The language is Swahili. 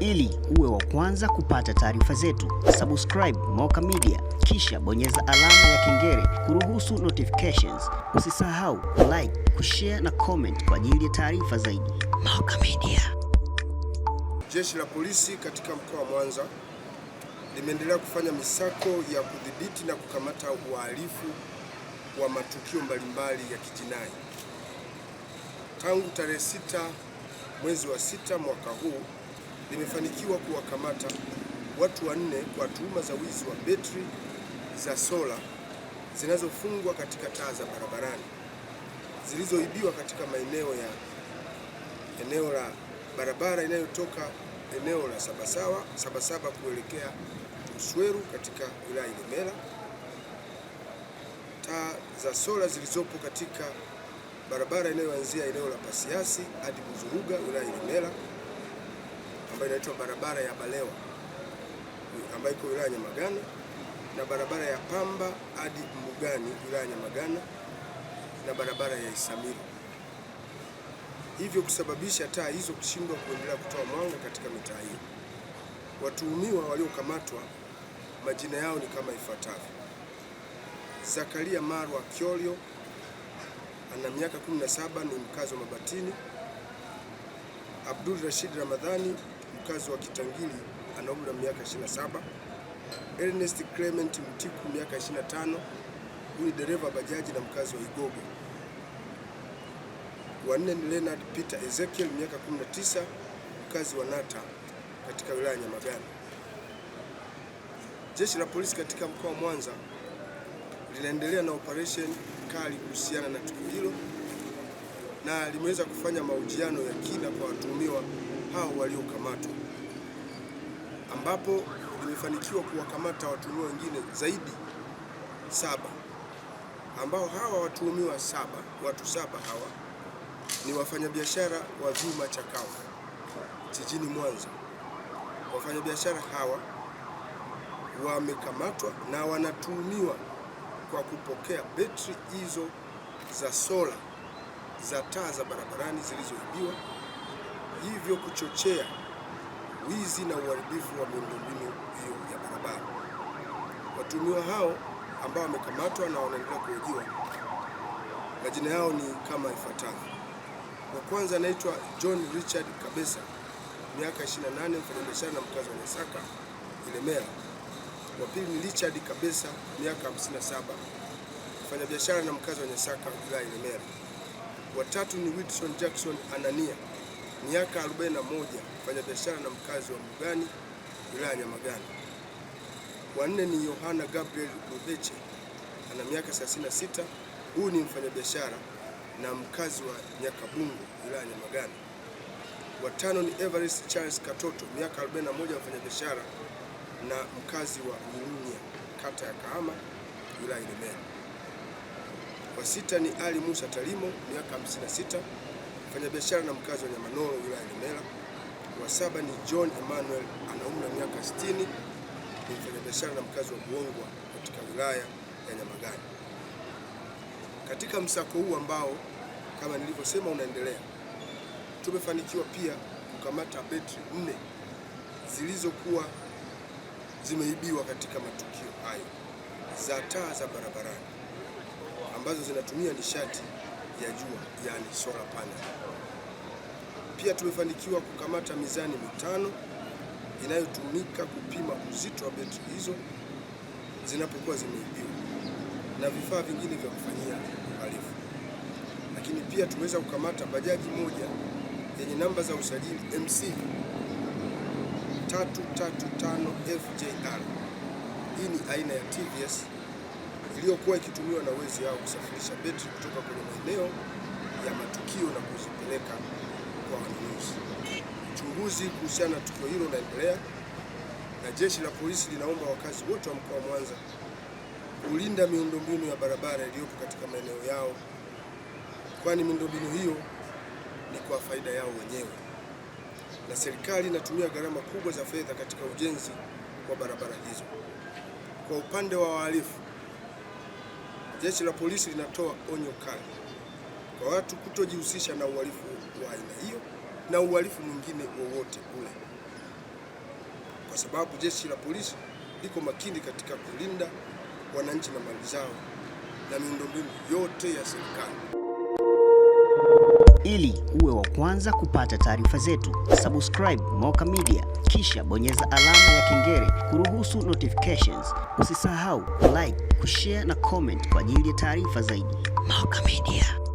Ili uwe wa kwanza kupata taarifa zetu, subscribe Moka Media kisha bonyeza alama ya kengele kuruhusu notifications. Usisahau like, kushare na comment kwa ajili ya taarifa zaidi. Moka Media. Jeshi la polisi katika mkoa wa Mwanza limeendelea kufanya misako ya kudhibiti na kukamata uhalifu wa matukio mbalimbali ya kijinai. Tangu tarehe 6 mwezi wa 6 mwaka huu limefanikiwa kuwakamata watu 4 kwa tuhuma za wizi wa betri za sola zinazofungwa katika taa za barabarani zilizoibiwa katika eneo la barabara inayotoka eneo la Sabasaba kuelekea Usweru katika wilaya Ilemela. Taa za sola zilizopo katika barabara inayoanzia eneo la Pasiasi hadi Buzuruga wilaya Ilemela, ambayo inaitwa barabara ya Balewa ambayo iko wilaya Nyamagana, na barabara ya Pamba hadi Mbugani wilaya Nyamagana, na barabara ya Isamilo, hivyo kusababisha taa hizo kushindwa kuendelea kutoa mwanga katika mitaa hiyo. Watuhumiwa waliokamatwa majina yao ni kama ifuatavyo: Zakaria Marwa Kyolyo ana miaka 17, ni mkazi wa Mabatini. Abdul Rashid Ramadhani mkazi wa Kitangili ana umri wa miaka 27. Ernest Clement Mtiku miaka 25, huyu ni dereva bajaji na mkazi wa Igogo. Wanne ni Leonard Peter Ezekiel miaka 19, mkazi wa Nata katika wilaya ya Nyamagana. Jeshi la polisi katika mkoa wa Mwanza linaendelea na operation kali kuhusiana na tukio hilo na limeweza kufanya mahojiano ya kina kwa watuhumiwa hao waliokamatwa, ambapo limefanikiwa kuwakamata watuhumiwa wengine zaidi 7, ambao hawa watuhumiwa watu saba hawa ni wafanyabiashara wa vyuma chakavu jijini Mwanza. Wafanyabiashara hawa wamekamatwa na wanatuhumiwa kwa kupokea betri hizo za sola za taa za barabarani zilizoibiwa, hivyo kuchochea wizi na uharibifu wa miundombinu hiyo ya barabara. Watuhumiwa hao ambao wamekamatwa na wanaendelea kuhojiwa, majina yao ni kama ifuatavyo. Wa kwanza anaitwa John Richard Kabesa miaka 28, mfanyabiashara na mkazi wa Nyasaka Ilemela. Wa pili ni Richard Kabesa miaka 57, mfanyabiashara na mkazi wa Nyasaka wilaya Ilemela. Wa tatu ni Wilson Jackson Anania miaka 41, mfanyabiashara na mkazi wa Mbugani wilaya Nyamagana. Wa nne ni Yohana Gabriel Rubeche ana miaka 36, huyu ni mfanyabiashara na mkazi wa Nyakabungu wilaya Nyamagana. Wa tano ni Everest Charles Katoto miaka 41, mfanyabiashara na mkazi wa Urunya kata ya Kahama wilaya Ilemela. Wa sita ni Ali Musa Talimo miaka 56, mfanyabiashara na mkazi wa Nyamanoro wilaya Ilemela. Wa saba ni John Emmanuel ana umri wa miaka 60, ni mfanyabiashara na mkazi wa Buongwa katika wilaya ya Nyamagana. Katika msako huu ambao kama nilivyosema unaendelea, tumefanikiwa pia kukamata betri 4 zilizokuwa zimeibiwa katika matukio hayo za taa za barabarani ambazo zinatumia nishati ya jua, yani solar panel. Pia tumefanikiwa kukamata mizani 5 inayotumika kupima uzito wa betri hizo zinapokuwa zimeibiwa na vifaa vingine vya kufanyia uhalifu. Lakini pia tumeweza kukamata bajaji moja yenye namba za usajili MC 335 FJR. Hii ni aina ya TVS iliyokuwa ikitumiwa na wezi hao kusafirisha betri kutoka kwenye maeneo ya matukio na kuzipeleka kwa wanunuzi. Uchunguzi kuhusiana na tukio hilo unaendelea na jeshi la polisi linaomba wakazi wote wa mkoa wa Mwanza kulinda miundombinu ya barabara iliyopo katika maeneo yao, kwani miundombinu hiyo ni kwa faida yao wenyewe, na serikali inatumia gharama kubwa za fedha katika ujenzi wa barabara hizo. Kwa upande wa wahalifu, jeshi la polisi linatoa onyo kali kwa watu kutojihusisha na uhalifu wa aina hiyo na uhalifu mwingine wowote ule. kwa sababu jeshi la polisi liko makini katika kulinda wananchi na mali zao na miundombinu yote ya serikali. Ili uwe wa kwanza kupata taarifa zetu, subscribe Moka Media, kisha bonyeza alama ya kengele kuruhusu notifications. Usisahau like, kushare na comment kwa ajili ya taarifa zaidi. Moka Media.